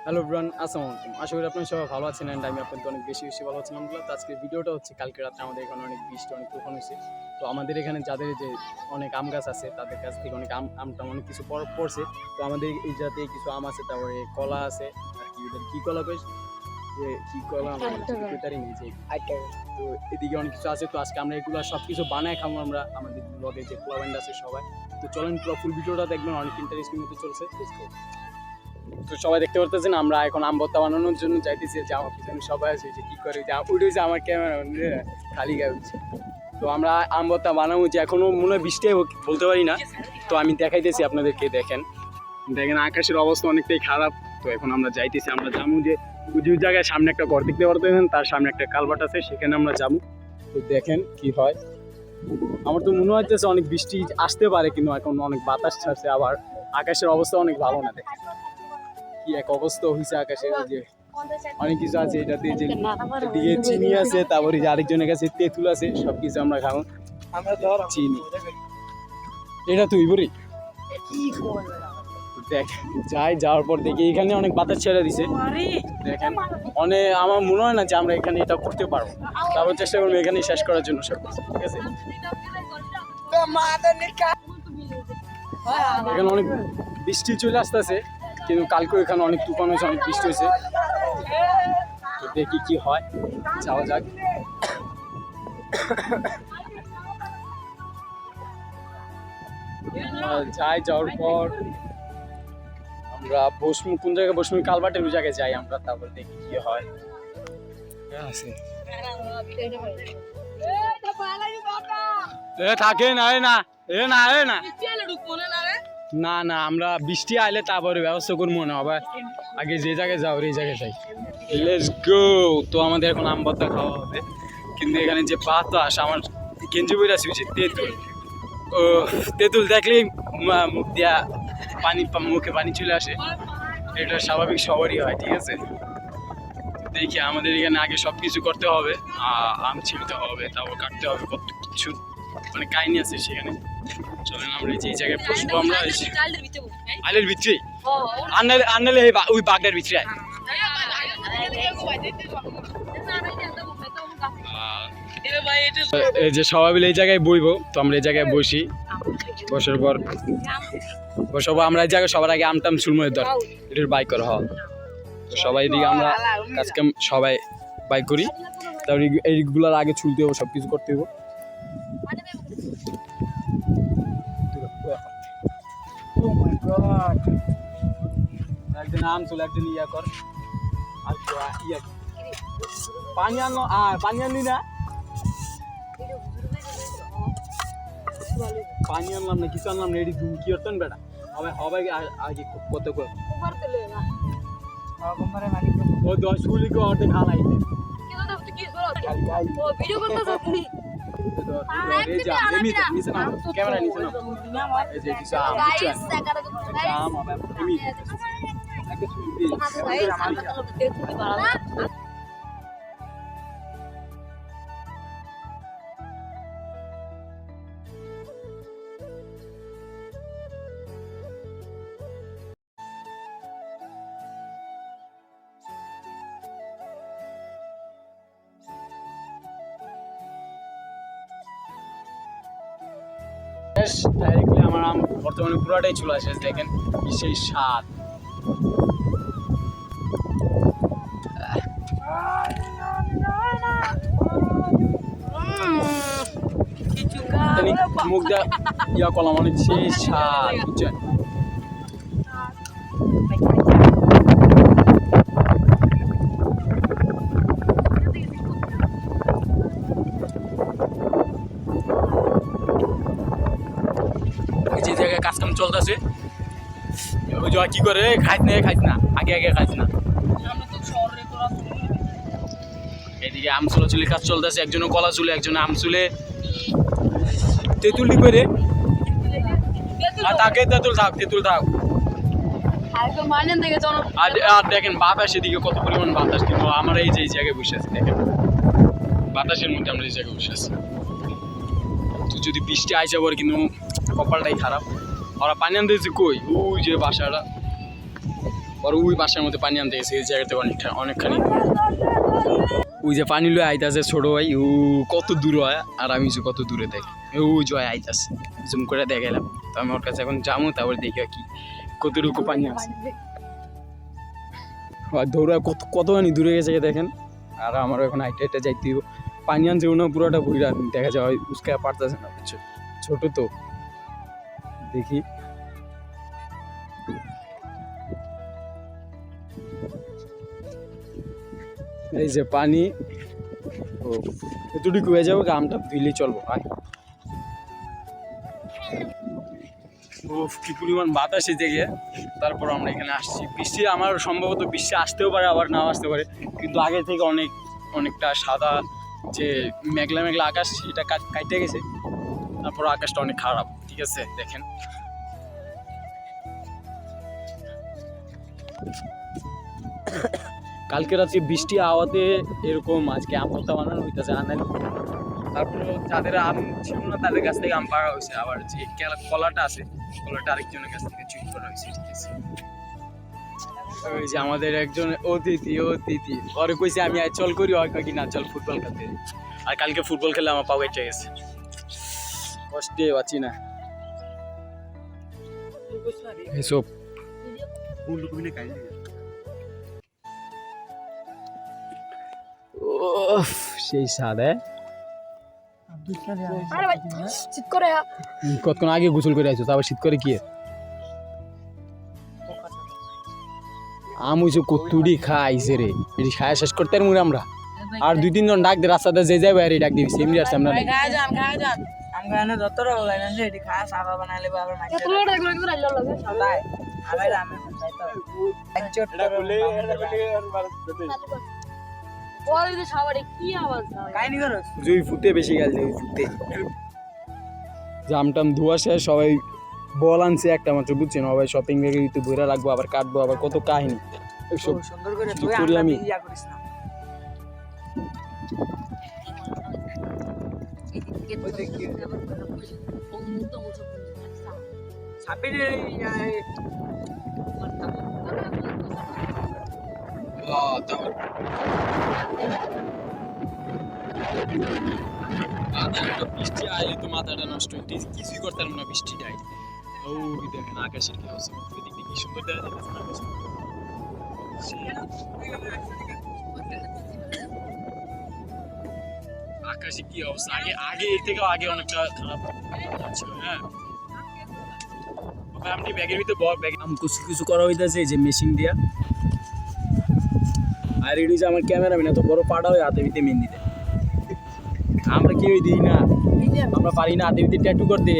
Hello everyone, আসসালামু আলাইকুম। আশা করি আপনারা সবাই ভালো আছেন অ্যান্ড আমি আপনাদের অনেক বেশি ভালো আছি আলহামদুলিল্লাহ। তো আজকের ভিডিওটা হচ্ছে কালকে রাত্রে আমাদের এখানে অনেক বৃষ্টি, অনেক তুফান হয়েছে। তো আমাদের এখানে যাদের যে অনেক আম গাছ আছে তাদের কাছ থেকে অনেক আমটা অনেক কিছু পড়ছে। তো আমাদের এই জাতে কিছু আম আছে, তারপরে কলা আছে, আর কি ওদের কী কলা বেশ কি কলা তারই নেই যে। তো এদিকে অনেক কিছু আছে। তো আজকে আমরা এগুলো সব কিছু বানায় খাবো আমরা, আমাদের ব্লগে যে পোলা ব্যান্ড আছে সবাই। তো চলেন পুরো ফুল ভিডিওটা দেখবেন, অনেক ইন্টারেস্টিং মতো চলছে। তো সবাই দেখতে পারতেছেন আমরা এখন আম ভর্তা বানানোর জন্য যাইতেছি। যে আমার পিছনে সবাই আছে, যে কী করে যে উঠেছে আমার ক্যামেরা খালি গায়ে উঠছে। তো আমরা আম ভর্তা বানাবো, যে এখনো মনে হয় বৃষ্টি বলতে পারি না। তো আমি দেখাইতেছি আপনাদেরকে, দেখেন আকাশের অবস্থা অনেকটাই খারাপ। তো এখন আমরা যাইতেছি, আমরা যাবো যে ওই জায়গায় সামনে একটা ঘর দেখতে পারতেছেন, তার সামনে একটা কালভার্ট আছে, সেখানে আমরা যাবো। তো দেখেন কি হয়। আমার তো মনে হচ্ছে অনেক বৃষ্টি আসতে পারে, কিন্তু এখন অনেক বাতাস ছাড়ছে, আবার আকাশের অবস্থা অনেক ভালো না। দেখেন কি এক অবস্থা হয়েছে আকাশের, যে অনেক কিছু আছে এটাতে, যে এদিকে চিনি আছে, তারপরে যে আরেকজনের কাছে তেঁতুল আছে, সবকিছু আমরা খাবো। চিনি এটা তুই বলি দেখ যাওয়ার পর দেখি এখানে অনেক বাতাস ছেড়ে দিছে। দেখেন অনেক, আমার মনে হয় না যে আমরা এখানে এটা করতে পারবো। তারপর চেষ্টা করবো এখানে শেষ করার জন্য সব কিছু, ঠিক আছে। এখানে অনেক বৃষ্টি চলে আসতেছে, কিন্তু কালকে এখানে অনেক তুফান হয়েছে, অনেক বৃষ্টি হয়েছে। তো দেখি কি হয়, যাওয়া যাক। যাওয়ার পর আমরা বসমু, কোন জায়গায় বসমু, কালভার্টের ওই জায়গায় যাই আমরা, তারপর দেখি কি হয়। থাকে না না না না না না, আমরা বৃষ্টি আইলে তারপরে ব্যবস্থা করবো না, আবার আগে যে জায়গায় যাও এই জায়গায় যাই। Let's go. তো আমাদের এখন আম ভর্তা খাওয়া হবে, কিন্তু এখানে যে বাতাস, আমার গেঞ্জি বইরা শুয়েছে তেঁতুল। ও তেঁতুল দেখলেই মুখ দিয়া পানি, মুখে পানি চলে আসে। এটা স্বাভাবিক, সবারই হয়, ঠিক আছে। দেখি আমাদের এখানে আগে সব কিছু করতে হবে, আম ছিলতে হবে, তারপর কাটতে হবে, কত কিছু মানে কাহিনী আছে সেখানে। চলেন আমরা এই জায়গায় বসবো, আমরা আইলের ভিতরে আনলে ওই বাগদার ভিতরে। এই যে সবাই মিলে এই জায়গায় বইবো, তো আমরা এই জায়গায় বসি, বসার পর বসবো আমরা এই জায়গায়। সবার আগে আমটাম চুলময়ের দর এটার বাইক করা হয়। তো সবাই এদিকে আমরা কাজ কাম সবাই বাইক করি, তারপর এইগুলার আগে চুলতে হবো, সব কিছু করতে হবো। একদিন আম চলে, একদিন ইয়া কর, আর ইয়া পানি আনলো, পানি আনলি না, পানি আনলাম না, কিছু আনলাম না, এটি কি করতেন বেটা হবে আগে কত করে ও 10 গুলিকে অর্ধেক হালাই ক্যামেরা নিচে না, এই যে কিছু আম ডাইরেক্টলি আমার আম বর্তমানে পুরাটাই চলে আসে। দেখেন সেই স্বাদ, মুখ দেওয়া ইয়া করলাম, অনেক সেই স্বাদ, বুঝছেন। যে জায়গায় কাজ কাম চলতেছে, ওই জায়গা কি করে খাইছ না আগে খাইছ না। এদিকে আম চুলে কাজ চলতেছে, একজনে কলা চুলে, একজনে আম চুলে তেঁতুল ডিপে রে তাকে তেঁতুল থাক। আর দেখেন বাতাস এদিকে কত পরিমাণ বাতাস, কিন্তু আমরা এই যে জায়গায় বসে আছি, দেখেন বাতাসের মধ্যে আমরা এই জায়গায় বসে আছি। তো যদি বৃষ্টি আইসা পড়ে, কিন্তু কপালটাই খারাপ। ওরা পানি আনতে কই, ওই যে বাসাটা আর ওই বাসার মধ্যে পানি আনতে গেছে, এই জায়গাতে অনেকখানি ওই যে পানি লয়ে আইতাছে ছোট ভাই, ও কত দূর হয় আর আমি যে কত দূরে দেখি, ওই জয় আইতাছে, জুম করে দেখাইলাম। তো আমি ওর কাছে এখন যাবো, তারপরে দেখি কি কতটুকু পানি আছে। আর দৌড়া কতখানি দূরে গেছে দেখেন। আর আমারও এখন হাইটে হাইটে যাইতে পানি আনছে না পুরোটা ভুইরা দেখা যায় উস্কা পারতেছে না, বুঝছো, ছোট তো। দেখি এই যে পানি, ও এতটুকু হয়ে যাবো, আমটা ধুইলেই চলবো। কি পরিমাণ বাতাস এদিকে। তারপর আমরা এখানে আসছি। বৃষ্টি আমার সম্ভবত বৃষ্টি আসতেও পারে, আবার নাও আসতে পারে, কিন্তু আগে থেকে অনেকটা সাদা যে মেঘলা মেঘলা আকাশ, সেটা কাটতে গেছে। তারপর আকাশটা অনেক খারাপ, ঠিক আছে দেখেন। কালকে রাত্রে বৃষ্টি আওয়াতে এরকম আজকে আম ভর্তা বানানো হইতেছে। তারপর যাদের আম ছিল না তাদের কাছ থেকে আম পাড়া হয়েছে, আবার যে কলাটা আছে কলাটা আরেকজনের কাছ থেকে চুরি করা হয়েছে, ঠিক আছে। ওই যে আমাদের একজন অতিথি পরে কইছে আমি চল করি, হয় কি না চল ফুটবল খেলতে। আর কালকে ফুটবল খেলে আমার পাও কেটে গেছে, কষ্টে বাঁচি না এসব। সেই স্বাদ। কতক্ষণ আগে গোসল করে আইছো, তারপর শীত করে কি আম হইছো কতুড়ি খাইছে রে, এটি খায় শেষ করতে মুড়ে আমরা। আর 2-3 জন ডাক দে, রাস্তাতে যে যাবে আর ডাক দিবি, এমনি আসছে আমরা। ফুটে বেশি গেছে, জামটাম ধোয়া শেষ, সবাই বল আনছে একটা মাত্র, বুঝছেন, সবাই শপিং ব্যাগে বইরা রাখবো, আবার কাটবো, আবার কত কাহিনী করি আমি। বৃষ্টি আইলে তো মাথাটা নষ্ট, কিছুই করতে পারবো না বৃষ্টিটাই। ও দেখেন আকাশের কি অবস্থা, কি সুন্দর দেখা যাচ্ছে আকাশ। আকাশে কি অবস্থা, আগে এর থেকেও আগে অনেকটা খারাপ ছিল। হ্যাঁ, আপনি ব্যাগের ভিতরে কিছু করা হইতেছে যে মেশিন দিয়া। আর এটি যে আমার ক্যামেরাম্যান এত বড় পাড়া হয়ে হাতে ভিতরে মেহেন্দি দেয়, আমরা কেউই দিই না, আমরা পারি না হাতে ভিতরে ট্যাটু করতে।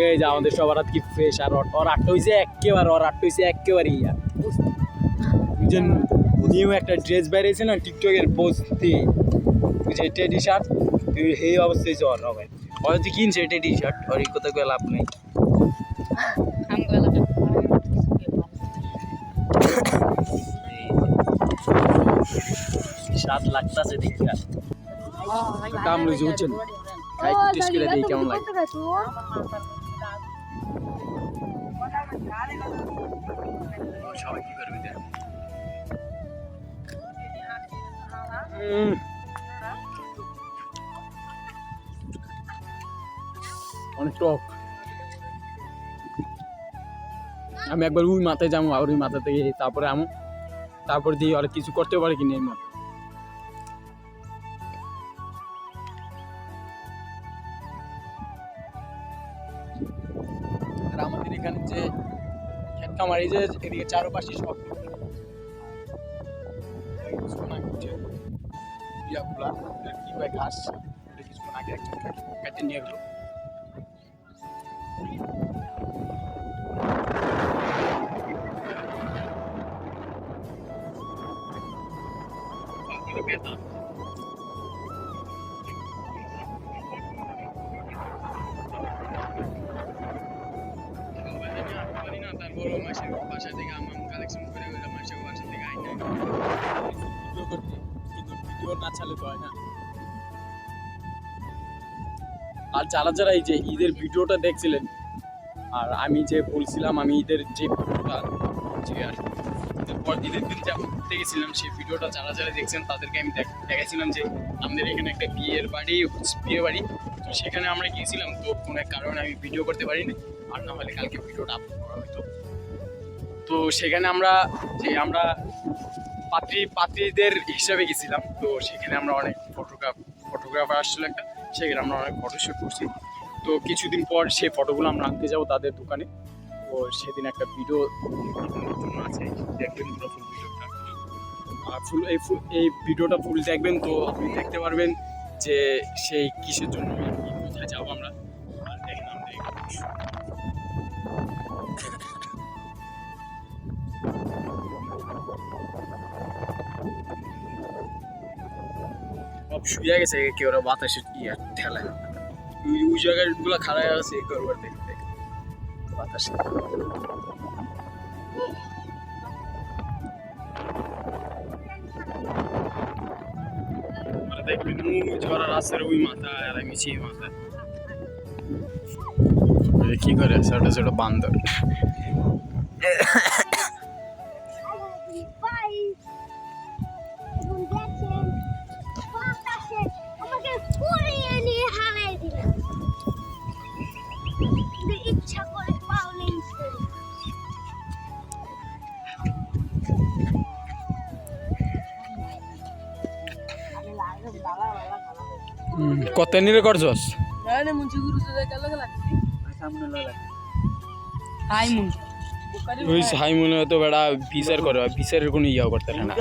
এই যে আমাদের সবার হাত কি ফ্রেশ। আর ওর আটটা হয়েছে একেবারে ইয়া, বুঝছেন, নিউ একটা ড্রেস বেরিয়েছে না টিকটকের পোস্ট দিয়ে, যে টি শার্ট, এই অবস্থায় জ্বর হবে। হয়তো কিনছে এটা টি শার্ট, আর এই কথা লাভ নেই। স্বাদ লাগতেছে দেখে কাম লইছে, বুঝছেন, খাই টেস্ট করে দেখি কেমন লাগে। সবাই কি করবে অনেক টক। আমি একবার ওই মাথায় যাবো, আর ওই মাথা থেকে তারপরে আমো, তারপর দিয়ে আর কিছু করতে পারে কিনা এমন। আর আমাদের এখানে যে ক্ষেত খামার, এই যে এদিকে চারপাশে সব ঘাস, কিছুক্ষণ আগে কেটে নিয়ে গেলো। তারপর মাসের বাসা থেকে আম কালেকশন করে মাসের বাসা থেকে আইনা ভিডিও করতে, কিন্তু ভিডিও না চালে তো হয় না। আর যারা এই যে ঈদের ভিডিওটা দেখছিলেন, আর আমি যে বলছিলাম আমি ঈদের যে ভিডিওটা ঈদের পর ঈদের দিন যে ঘুরতে গেছিলাম সেই ভিডিওটা যারা যারা দেখছেন তাদেরকে আমি দেখাইছিলাম যে আমাদের এখানে একটা বিয়ে বাড়ি তো সেখানে আমরা গিয়েছিলাম। তো কোনো এক কারণে আমি ভিডিও করতে পারিনি, আর না হলে কালকে ভিডিওটা আপলোড করা হতো। তো সেখানে আমরা পাত্রীদের হিসাবে গেছিলাম। তো সেখানে আমরা অনেক ফটোগ্রাফার আসছিল একটা, সেখানে আমরা অনেক ফটোশ্যুট করছি। তো কিছুদিন পর সেই ফটোগুলো আমরা আনতে যাবো তাদের দোকানে। তো সেদিন একটা ভিডিও জন্য আছে, দেখবেন পুরো ফুল ভিডিওটা। আর এই ভিডিওটা ফুল দেখবেন তো আপনি দেখতে পারবেন যে সেই কিসের জন্য কোথায় যাবো আমরা। আর দেখেন আমাদের সব শুয়ে গেছে, কেউ ওরা বাতাসে ঠেলায় ওই জায়গাগুলো খাড়ায় আছে করবার দেখতে বাতাসে। দেখবেন ঝরা রাস্তার ওই মাথা আর আমি সেই মাথা কি করে ছোট ছোট বান্দর। কত নিরে করছস? হাই মনে হতো বেড়া বিচার করে, বিচারের কোনো ইয়াও করতে না।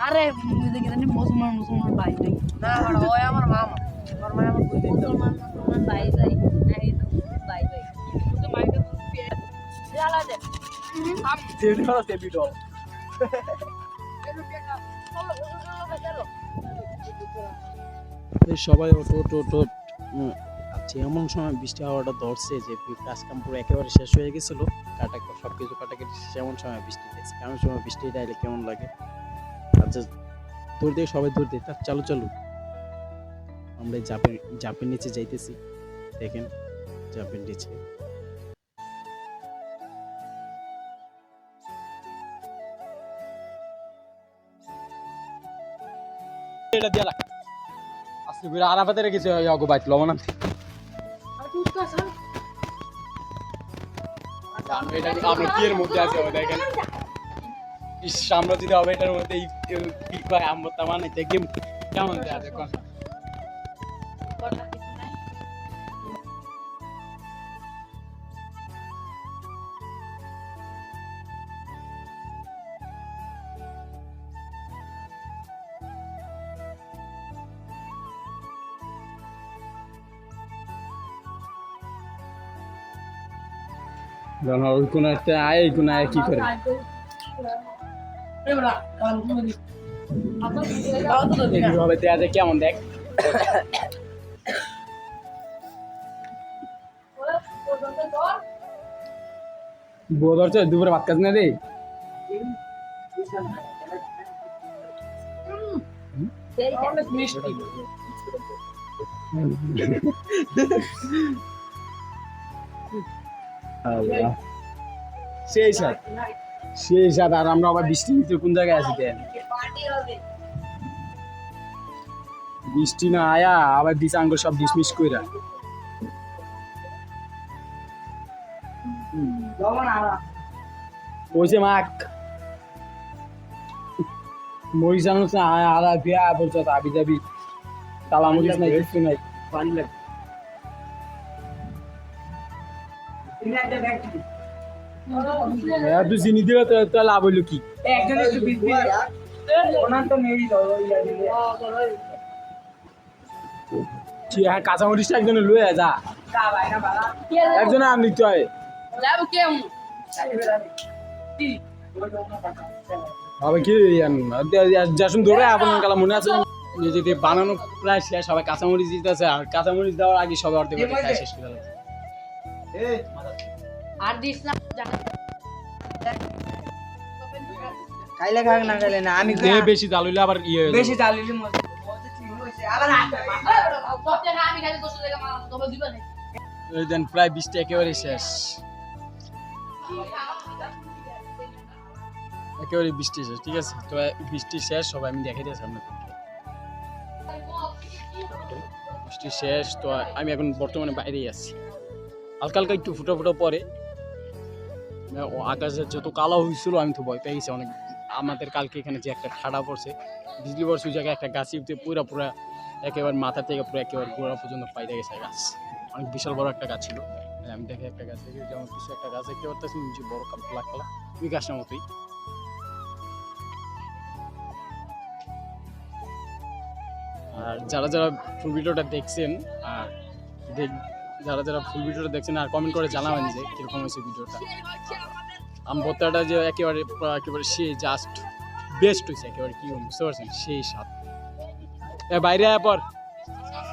আরে মুসলমান ভাই ভাই না ওই আমার মামা মুসলমান ভাই ভাই নাই তো ভাই ভাই তো মাইকে চালা দে আপ দে ভিডিও সবাই ওটো আচ্ছা, এমন সময় বৃষ্টি হাওয়াটা ধরছে যে কাজ কাম পুরো একেবারে শেষ হয়ে গেছিলো, সব কিছু কাটাকাটি এমন সময় বৃষ্টি দিয়েছে। এমন সময় বৃষ্টি ডাইলে কেমন লাগে। আচ্ছা দূর দিয়ে সবাই দূর দিয়ে তার চালু আমরা জাপের নিচে যাইতেছি। দেখেন জাপের নিচে এটা দিয়া রাখ আজকে বিরা আরাফাতে রেখেছে ইয়াগো বাইত লবণ আনতে। এটা আমরা কি এর মধ্যে আছে দেখেন, আমরা যদি হবে এটার মধ্যে কি কয় আমরা তা বানাইতে কেমন দেয়া দেখুন। ওই কোন একটা আয় এই কোন আয় কি করে এইভাবে দেয়া যায় কেমন দেখ। বউ ধরছে দুপুরে ভাত খাস না রে। সেই সাথে আর আমরা আবার বৃষ্টি কোন জায়গায় আছি দেন, বৃষ্টি না আয়া আবার দিস আঙ্গুর সব ডিসমিস কইরা ওইছে মাক মরিস জানোস না আরা বিয়া বলছো আবি যাবি তালা মরিস নাই কিছু নাই পানি লাগে তুই চিনি দিলে তো লাভ হইলো কি কাঁচামরিচটা একজনে লয়ে যা একজন আর নিতে হয় যাবো কেমন হবে কি যাসুন ধরে আপনার কালা মনে আছে যে যদি বানানো প্রায় শেষ সবাই কাঁচামরিচ দিতেছে আর কাঁচামরিচ দেওয়ার আগে সবাই অর্ধেক খাই শেষ করে গেল আর দিস না খাইলে খাক না খাইলে না আমি বেশি জাল হইলে আবার ইয়ে হয়ে বেশি যাবে। চালিলে মজা হইছে আবার আমি খালি 200 টাকা মাল তবে দিবা না এই দেন প্রায় 20টা একেবারে শেষ একেবারে 20টি শেষ ঠিক আছে তো 20টি শেষ সবাই আমি দেখাই দিয়েছি আপনাদের 20টি শেষ তো আমি এখন বর্তমানে বাইরেই আছি হালকা হালকা একটু ফুটো ফুটো পরে আকাশে যত কালো হয়েছিল আমি তো ভয় পেয়ে গেছি অনেক আমাদের কালকে এখানে যে একটা ঠাডা পড়ছে বিজলি পড়ছে ওই জায়গায় একটা গাছ পুরো পুরো একেবারে মাথা থেকে পুরো একেবারে গোড়া পর্যন্ত পাইতে গেছে গাছ অনেক বিশাল বড় একটা গাছ ছিল আমি দেখে একটা গাছ দেখি যেমন কিছু একটা গাছ দেখতে পারতেছি নিচে বড় ব্ল্যাক কালার ওই গাছটার মতোই আর যারা যারা ফুল ভিডিওটা দেখছেন আর যারা যারা ফুল ভিডিওটা দেখছেন আর কমেন্ট করে জানাবেন যে কিরকম হয়েছে ভিডিওটা আমবত্তাটা যে একেবারে একেবারে সেই জাস্ট বেস্ট হয়েছে একেবারে কি বুঝতে পারছেন সেই স্বাদ বাইরে আয়া পর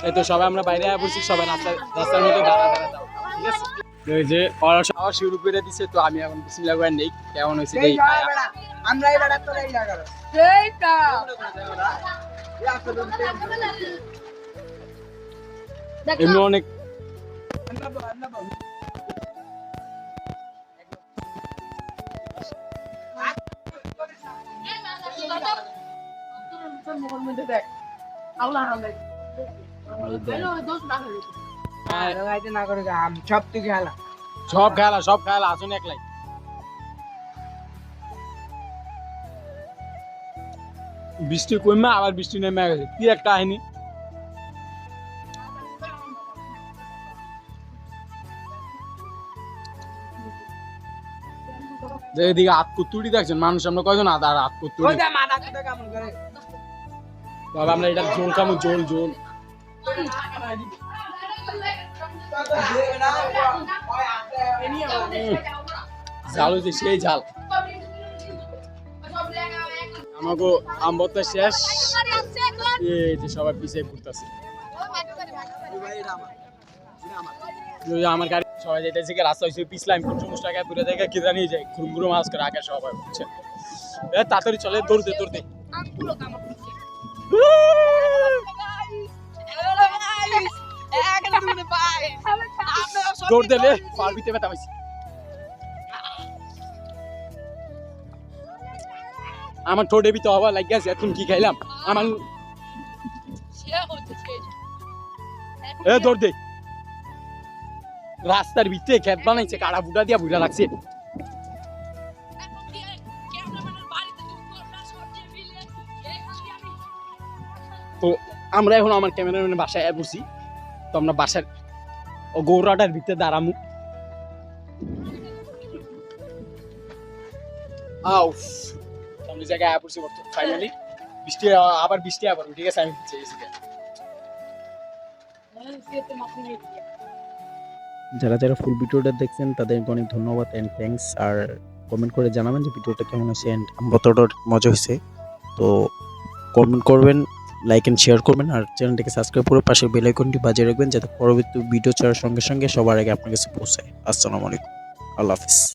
এই তো সবাই আমরা বাইরে আয়া পড়ছি সবাই রাস্তার মধ্যে দাঁড়া দাঁড়া যাও ঠিক আছে ওই যে ওরা সবাই শুরু করে দিছে তো আমি এখন বিসমিল্লাহ করে নেই কেমন হয়েছে এই বেড়া আমরা এই বেড়া তোলাই লাগালো সেইটা এমনি অনেক লাগাইতে না করে আম সব তুই খেলা সব খেলা আসুন একলাই বৃষ্টি কমে আবার বৃষ্টি নেমে গেছে কি একটা আইনি যে এদিকে হাত কুতুড়ি দেখছেন মানুষ আমরা কয়জন আর হাত কুতুড়ি ওই যে মাথা কুটা কেমন করে তবে আমরা এটা জোল খামো জোল ঝাল হয়েছে সেই ঝাল আমাকে আমবত্তা শেষ এই যে সবাই পিছিয়ে ঘুরতেছে আমার গাড়ি সবাই যেতেছে রাস্তা হয়েছে পিছলাম কোন সমস্যা আগে ঘুরে দেখে কিরা নিয়ে যায় ঘুরঘুরো মাছ করে আগে সবাই বুঝছে তাড়াতাড়ি চলে দৌড়তে দৌড় দিলে পারবিতে ব্যথা পাইছি আমার ঠোঁটে বিতে হওয়া লাগিয়েছে এখন কি খাইলাম আমার দৌড় দে রাস্তার ভিতরে খেত বানাইছে কাড়া বুটা দিয়া বুড়া লাগছে তো আমরা এখন আমার ক্যামেরাম্যানের বাসায় বসি তো আমরা বাসার ও গৌরাটার ভিতরে দাঁড়ামু সামনে জায়গায় আয়া পড়ছি ফাইনালি বৃষ্টি আবার ঠিক আছে আমি যারা যারা ফুল ভিডিওটা দেখছেন তাদেরকে অনেক ধন্যবাদ এন্ড থ্যাঙ্কস আর কমেন্ট করে জানাবেন যে ভিডিওটা কেমন হয়েছে এন্ড কতটা মজা হয়েছে তো কমেন্ট করবেন লাইক এন্ড শেয়ার করবেন আর চ্যানেলটিকে সাবস্ক্রাইব করে পাশে বেল আইকনটি বাজিয়ে রাখবেন যাতে পরবর্তী ভিডিও ছাড়ার সঙ্গে সঙ্গে সবার আগে আপনার কাছে পৌঁছায় আসসালামু আলাইকুম আল্লাহ হাফেজ